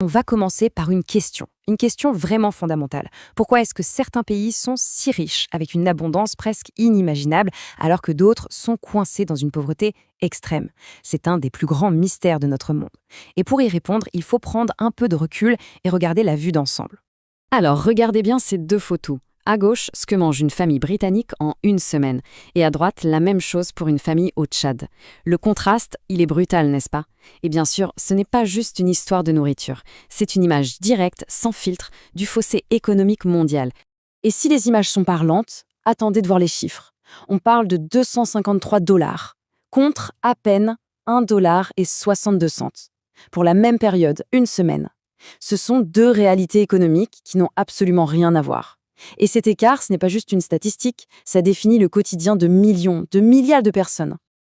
On va commencer par une question vraiment fondamentale. Pourquoi est-ce que certains pays sont si riches, avec une abondance presque inimaginable, alors que d'autres sont coincés dans une pauvreté extrême? C'est un des plus grands mystères de notre monde. Et pour y répondre, il faut prendre un peu de recul et regarder la vue d'ensemble. Alors, regardez bien ces deux photos. À gauche, ce que mange une famille britannique en une semaine. Et à droite, la même chose pour une famille au Tchad. Le contraste, il est brutal, n'est-ce pas? Et bien sûr, ce n'est pas juste une histoire de nourriture. C'est une image directe, sans filtre, du fossé économique mondial. Et si les images sont parlantes, attendez de voir les chiffres. On parle de 253 dollars, contre à peine 1,62 $ pour la même période, une semaine. Ce sont deux réalités économiques qui n'ont absolument rien à voir. Et cet écart, ce n'est pas juste une statistique, ça définit le quotidien de millions, de milliards de personnes.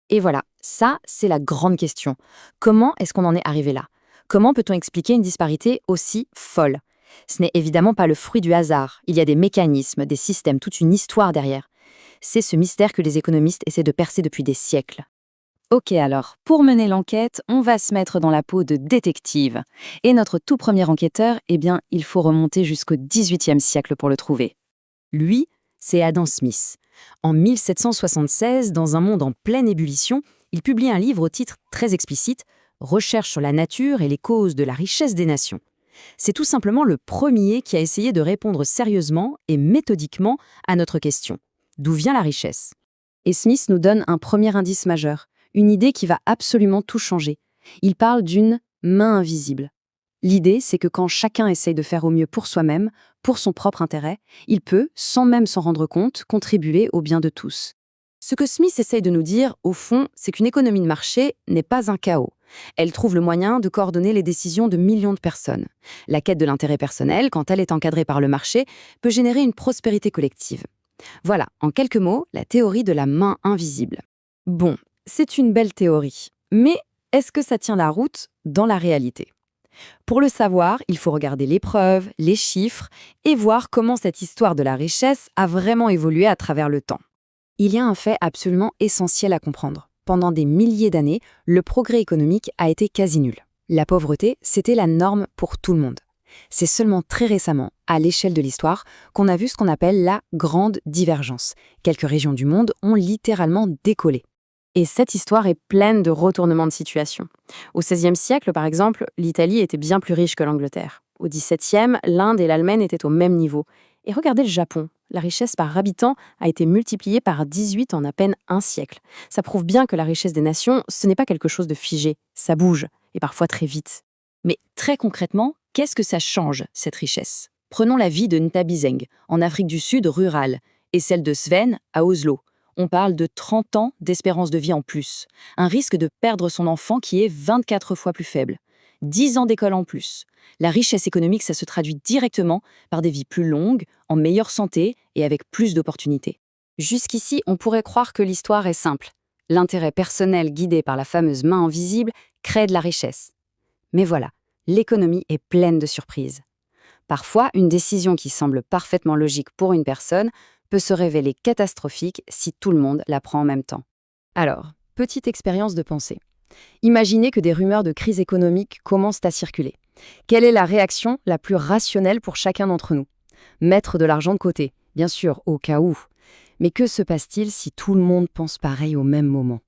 Et voilà, ça, c'est la grande question. Comment est-ce qu'on en est arrivé là? Comment peut-on expliquer une disparité aussi folle? Ce n'est évidemment pas le fruit du hasard. Il y a des mécanismes, des systèmes, toute une histoire derrière. C'est ce mystère que les économistes essaient de percer depuis des siècles. Ok alors, pour mener l'enquête, on va se mettre dans la peau de détective. Et notre tout premier enquêteur, eh bien, il faut remonter jusqu'au XVIIIe siècle pour le trouver. Lui, c'est Adam Smith. En 1776, dans un monde en pleine ébullition, il publie un livre au titre très explicite, Recherche sur la nature et les causes de la richesse des nations. C'est tout simplement le premier qui a essayé de répondre sérieusement et méthodiquement à notre question. D'où vient la richesse? Et Smith nous donne un premier indice majeur, une idée qui va absolument tout changer. Il parle d'une main invisible. L'idée, c'est que quand chacun essaye de faire au mieux pour soi-même, pour son propre intérêt, il peut, sans même s'en rendre compte, contribuer au bien de tous. Ce que Smith essaye de nous dire, au fond, c'est qu'une économie de marché n'est pas un chaos. Elle trouve le moyen de coordonner les décisions de millions de personnes. La quête de l'intérêt personnel, quand elle est encadrée par le marché, peut générer une prospérité collective. Voilà, en quelques mots, la théorie de la main invisible. Bon, c'est une belle théorie, mais est-ce que ça tient la route dans la réalité? Pour le savoir, il faut regarder les preuves, les chiffres et voir comment cette histoire de la richesse a vraiment évolué à travers le temps. Il y a un fait absolument essentiel à comprendre. Pendant des milliers d'années, le progrès économique a été quasi nul. La pauvreté, c'était la norme pour tout le monde. C'est seulement très récemment, à l'échelle de l'histoire, qu'on a vu ce qu'on appelle la grande divergence. Quelques régions du monde ont littéralement décollé. Et cette histoire est pleine de retournements de situation. Au XVIe siècle, par exemple, l'Italie était bien plus riche que l'Angleterre. Au XVIIe, l'Inde et l'Allemagne étaient au même niveau. Et regardez le Japon. La richesse par habitant a été multipliée par 18 en à peine un siècle. Ça prouve bien que la richesse des nations, ce n'est pas quelque chose de figé. Ça bouge, et parfois très vite. Mais très concrètement, qu'est-ce que ça change, cette richesse? Prenons la vie de Ntabizeng, en Afrique du Sud rurale, et celle de Sven, à Oslo. On parle de 30 ans d'espérance de vie en plus. Un risque de perdre son enfant qui est 24 fois plus faible. 10 ans d'école en plus. La richesse économique, ça se traduit directement par des vies plus longues, en meilleure santé et avec plus d'opportunités. Jusqu'ici, on pourrait croire que l'histoire est simple. L'intérêt personnel guidé par la fameuse main invisible crée de la richesse. Mais voilà, l'économie est pleine de surprises. Parfois, une décision qui semble parfaitement logique pour une personne peut se révéler catastrophique si tout le monde la prend en même temps. Alors, petite expérience de pensée. Imaginez que des rumeurs de crise économique commencent à circuler. Quelle est la réaction la plus rationnelle pour chacun d'entre nous? Mettre de l'argent de côté, bien sûr, au cas où. Mais que se passe-t-il si tout le monde pense pareil au même moment?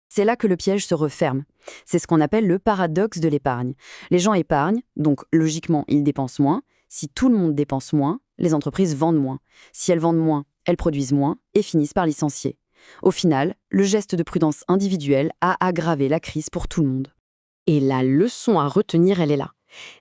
C'est là que le piège se referme. C'est ce qu'on appelle le paradoxe de l'épargne. Les gens épargnent, donc logiquement ils dépensent moins. Si tout le monde dépense moins, les entreprises vendent moins. Si elles vendent moins, elles produisent moins et finissent par licencier. Au final, le geste de prudence individuelle a aggravé la crise pour tout le monde. Et la leçon à retenir, elle est là.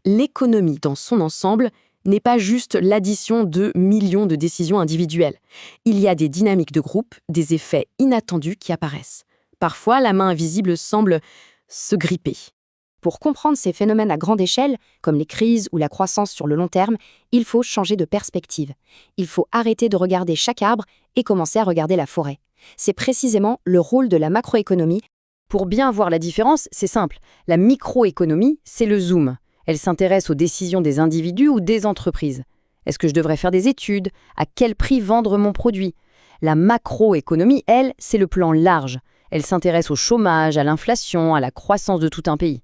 L'économie dans son ensemble n'est pas juste l'addition de millions de décisions individuelles. Il y a des dynamiques de groupe, des effets inattendus qui apparaissent. Parfois, la main invisible semble se gripper. Pour comprendre ces phénomènes à grande échelle, comme les crises ou la croissance sur le long terme, il faut changer de perspective. Il faut arrêter de regarder chaque arbre et commencer à regarder la forêt. C'est précisément le rôle de la macroéconomie. Pour bien voir la différence, c'est simple. La microéconomie, c'est le zoom. Elle s'intéresse aux décisions des individus ou des entreprises. Est-ce que je devrais faire des études? À quel prix vendre mon produit? La macroéconomie, elle, c'est le plan large. Elle s'intéresse au chômage, à l'inflation, à la croissance de tout un pays.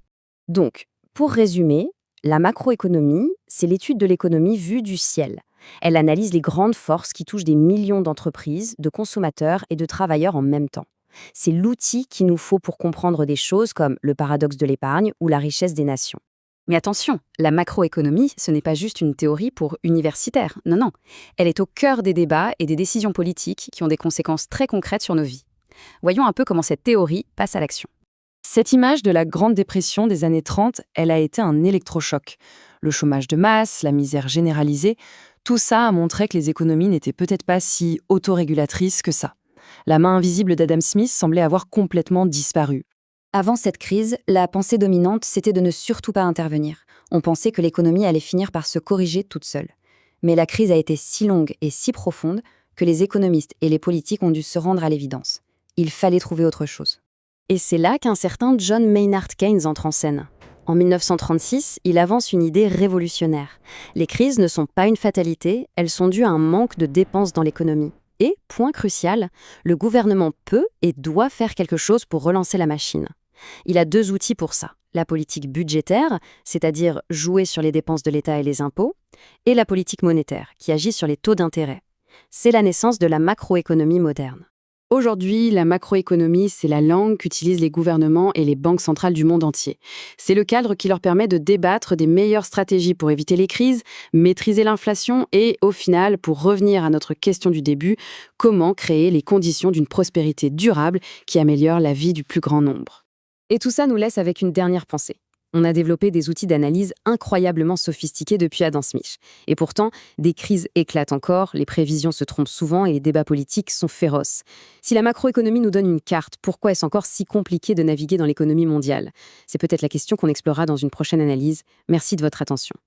Donc, pour résumer, La macroéconomie, c'est l'étude de l'économie vue du ciel. Elle analyse les grandes forces qui touchent des millions d'entreprises, de consommateurs et de travailleurs en même temps. C'est l'outil qu'il nous faut pour comprendre des choses comme le paradoxe de l'épargne ou la richesse des nations. Mais attention, la macroéconomie, ce n'est pas juste une théorie pour universitaires. Non, non. Elle est au cœur des débats et des décisions politiques qui ont des conséquences très concrètes sur nos vies. Voyons un peu comment cette théorie passe à l'action. Cette image de la Grande Dépression des années 30, elle a été un électrochoc. Le chômage de masse, la misère généralisée, tout ça a montré que les économies n'étaient peut-être pas si autorégulatrices que ça. La main invisible d'Adam Smith semblait avoir complètement disparu. Avant cette crise, la pensée dominante, c'était de ne surtout pas intervenir. On pensait que l'économie allait finir par se corriger toute seule. Mais la crise a été si longue et si profonde que les économistes et les politiques ont dû se rendre à l'évidence. Il fallait trouver autre chose. Et c'est là qu'un certain John Maynard Keynes entre en scène. En 1936, il avance une idée révolutionnaire. Les crises ne sont pas une fatalité, elles sont dues à un manque de dépenses dans l'économie. Et, point crucial, le gouvernement peut et doit faire quelque chose pour relancer la machine. Il a 2 outils pour ça. La politique budgétaire, c'est-à-dire jouer sur les dépenses de l'État et les impôts, et la politique monétaire, qui agit sur les taux d'intérêt. C'est la naissance de la macroéconomie moderne. Aujourd'hui, la macroéconomie, c'est la langue qu'utilisent les gouvernements et les banques centrales du monde entier. C'est le cadre qui leur permet de débattre des meilleures stratégies pour éviter les crises, maîtriser l'inflation et, au final, pour revenir à notre question du début, comment créer les conditions d'une prospérité durable qui améliore la vie du plus grand nombre. Et tout ça nous laisse avec une dernière pensée. On a développé des outils d'analyse incroyablement sophistiqués depuis Adam Smith. Et pourtant, des crises éclatent encore, les prévisions se trompent souvent et les débats politiques sont féroces. Si la macroéconomie nous donne une carte, pourquoi est-ce encore si compliqué de naviguer dans l'économie mondiale? C'est peut-être la question qu'on explorera dans une prochaine analyse. Merci de votre attention.